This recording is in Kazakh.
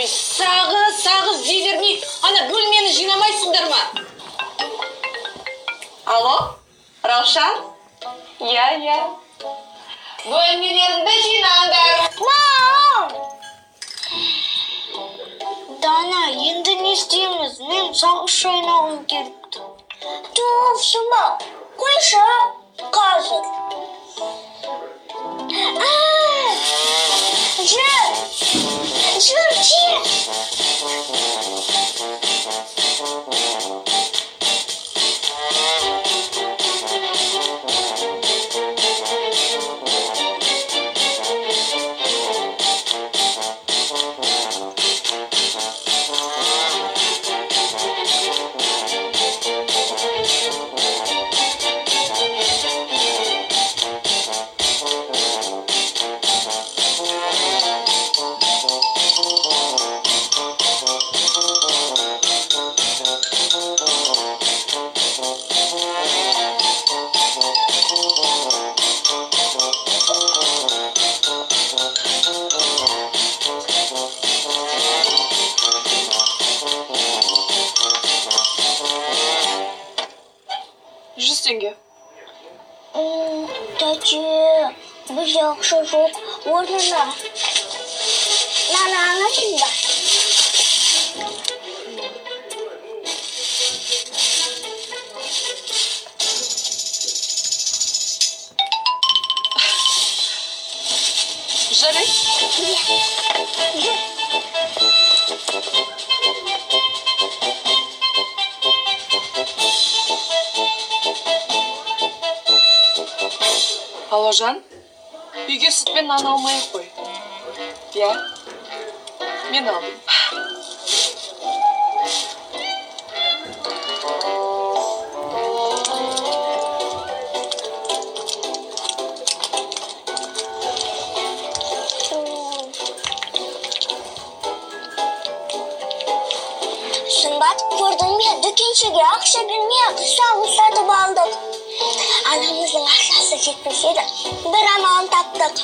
сағы іздей бермей, ана бөлмені жинамайсыңдар ма? Алло, Раушан? Иә. Бөлмелеріңді жинаңдар. Мам! Дана, енді не істейміз? Мен сағыз ойнауым керек. Туфсыма, қойшы, қазір. Жүр. Теңге. Тәте, бізде ақша жоқ, орнына. Нана сында. Жарай? Алло, Жан, үйге сүт пен нан алмай-ақ қой. Иә, мен алдым. Сымбат, көрдің бе, дүкеншіге ақша бермей сауын сатып алдық. Анамыздың ақшасы жетпесе де, бір амалын таптық.